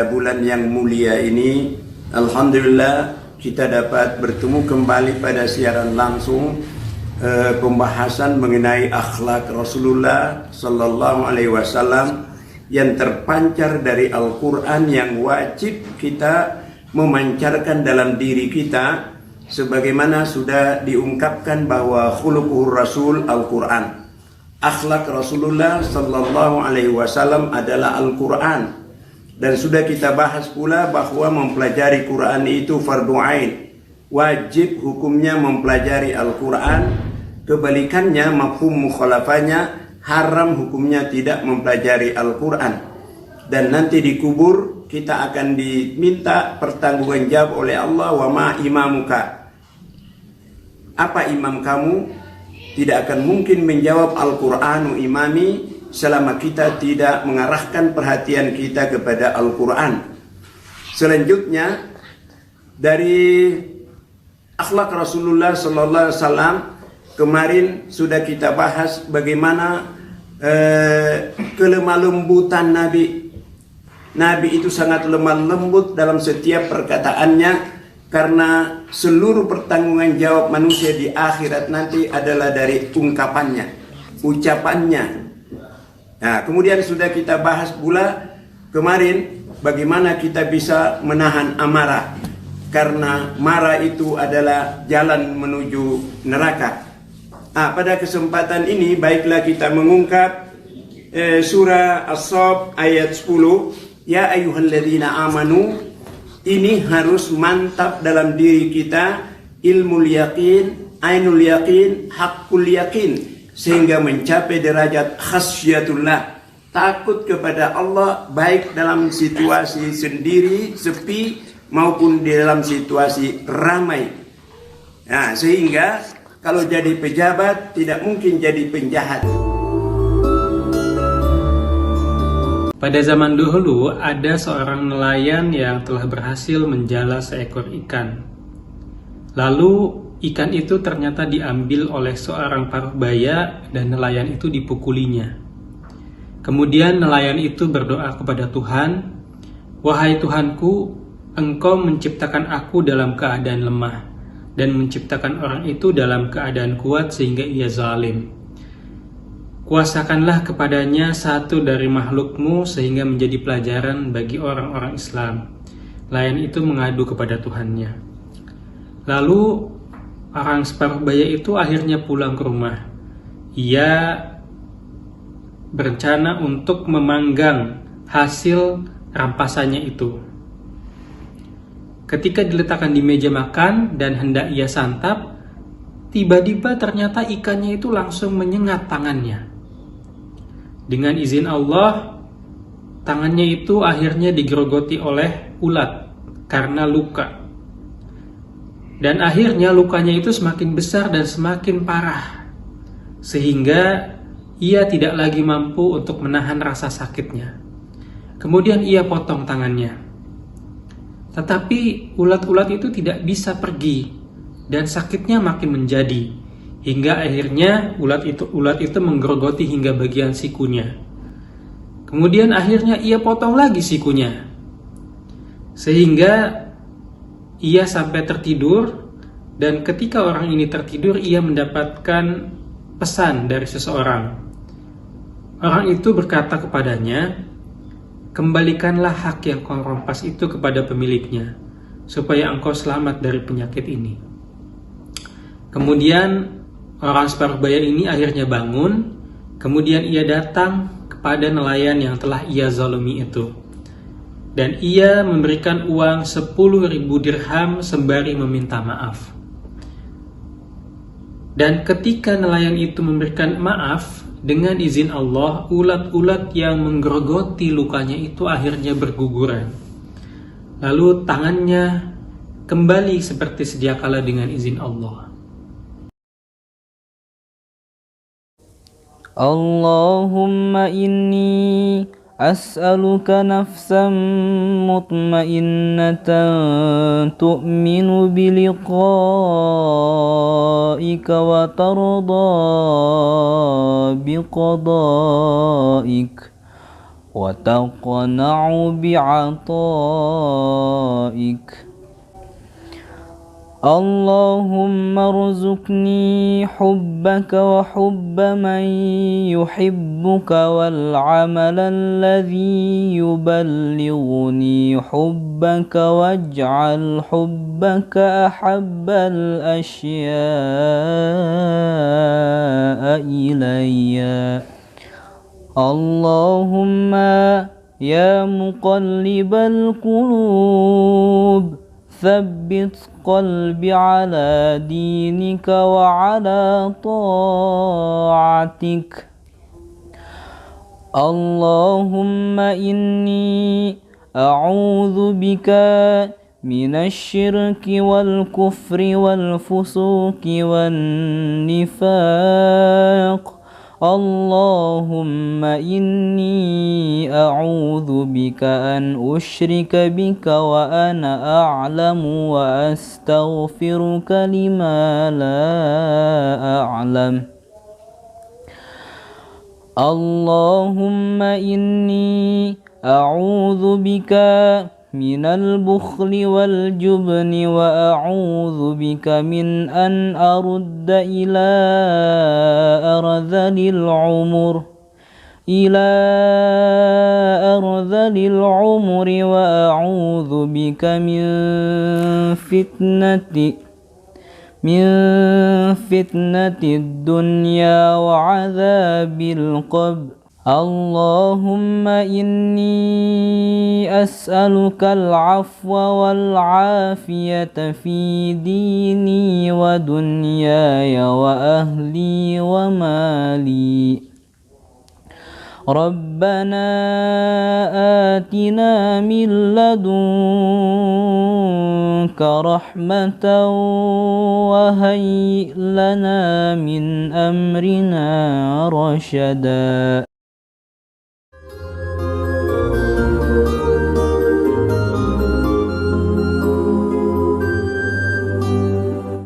pada bulan yang mulia ini, alhamdulillah kita dapat bertemu kembali pada siaran langsung pembahasan mengenai akhlak Rasulullah sallallahu alaihi wasallam yang terpancar dari Al-Quran, yang wajib kita memancarkan dalam diri kita, sebagaimana sudah diungkapkan bahwa khuluquhur Rasul Al-Quran. Akhlak Rasulullah sallallahu alaihi wasallam adalah Al-Quran, dan sudah kita bahas pula bahwa mempelajari Quran itu fardu ain, wajib hukumnya mempelajari Al-Quran. Kebalikannya, mafhum mukhalafahnya, haram hukumnya tidak mempelajari Al-Quran. Dan nanti dikubur kita akan diminta pertanggungjawab oleh Allah, wa ma imamuka, apa imam kamu? Tidak akan mungkin menjawab Al-Qur'anu imami selama kita tidak mengarahkan perhatian kita kepada Al-Quran. Selanjutnya, dari akhlak Rasulullah sallallahu alaihi wasallam, kemarin sudah kita bahas bagaimana kelemah lembutan Nabi. Nabi itu sangat lemah lembut dalam setiap perkataannya, karena seluruh pertanggungan jawab manusia di akhirat nanti adalah dari ungkapannya, ucapannya. Nah, kemudian sudah kita bahas pula kemarin bagaimana kita bisa menahan amarah, karena marah itu adalah jalan menuju neraka. Pada kesempatan ini baiklah kita mengungkap surah As-Saff ayat 10. Ya ayyuhalladzina amanu, ini harus mantap dalam diri kita, ilmul yakin, ainul yakin, haqqul yakin, sehingga mencapai derajat khasyatullah, takut kepada Allah, baik dalam situasi sendiri, sepi, maupun di dalam situasi ramai. Nah, sehingga kalau jadi pejabat tidak mungkin jadi penjahat. Pada zaman dahulu ada seorang nelayan yang telah berhasil menjala seekor ikan. Lalu ikan itu ternyata diambil oleh seorang paruhbaya dan nelayan itu dipukulinya. Kemudian nelayan itu berdoa kepada Tuhan, "Wahai Tuhanku, Engkau menciptakan aku dalam keadaan lemah dan menciptakan orang itu dalam keadaan kuat sehingga ia zalim. Kuasakanlah kepadanya satu dari makhlukmu sehingga menjadi pelajaran bagi orang-orang Islam." Nelayan itu mengadu kepada Tuhannya. Lalu orang separuh-baya itu akhirnya pulang ke rumah. Ia berencana untuk memanggang hasil rampasannya itu. Ketika diletakkan di meja makan dan hendak ia santap, tiba-tiba ternyata ikannya itu langsung menyengat tangannya. Dengan izin Allah, tangannya itu akhirnya digerogoti oleh ulat karena luka. Dan akhirnya lukanya itu semakin besar dan semakin parah, sehingga ia tidak lagi mampu untuk menahan rasa sakitnya. Kemudian ia potong tangannya. Tetapi ulat-ulat itu tidak bisa pergi dan sakitnya makin menjadi, hingga akhirnya ulat itu menggerogoti hingga bagian sikunya. Kemudian akhirnya ia potong lagi sikunya, sehingga ia sampai tertidur. Dan ketika orang ini tertidur, ia mendapatkan pesan dari seseorang. Orang itu berkata kepadanya, "Kembalikanlah hak yang kau rampas itu kepada pemiliknya, supaya engkau selamat dari penyakit ini." Kemudian orang separuh-baya ini akhirnya bangun. Kemudian ia datang kepada nelayan yang telah ia zalimi itu, dan ia memberikan uang 10.000 dirham sembari meminta maaf. Dan ketika nelayan itu memberikan maaf, dengan izin Allah, ulat-ulat yang menggerogoti lukanya itu akhirnya berguguran. Lalu tangannya kembali seperti sedia kala dengan izin Allah. Allahumma inni as'aluka nafsan mutmainnatan tu'minu biliqa'ika wa tarda biqada'ik وتقنع بعطائك. اللهم ارزقني حبك وحب من يحبك والعمل الذي يبلغني حبك، واجعل حبك أحب الأشياء إلي. اللهم يا مقلب القلوب ثبت قلبي على دينك وعلى طاعتك. اللهم إني أعوذ بك من الشرك والكفر والفسوق والنفاق. اللهم إني أعوذ بك أن أشرك بك وأنا أعلم، وأستغفرك لما لا أعلم. اللهم إني أعوذ بك من البخل والجبن، وأعوذ بك من أن أرد إلى أرذل العمر، وأعوذ بك من فتنة الدنيا وعذاب القبر. اللهم إني أسألك العفو والعافية في ديني ودنياي وأهلي ومالي. ربنا آتنا من لدنك رحمة وهيئ لنا من أمرنا رشدا.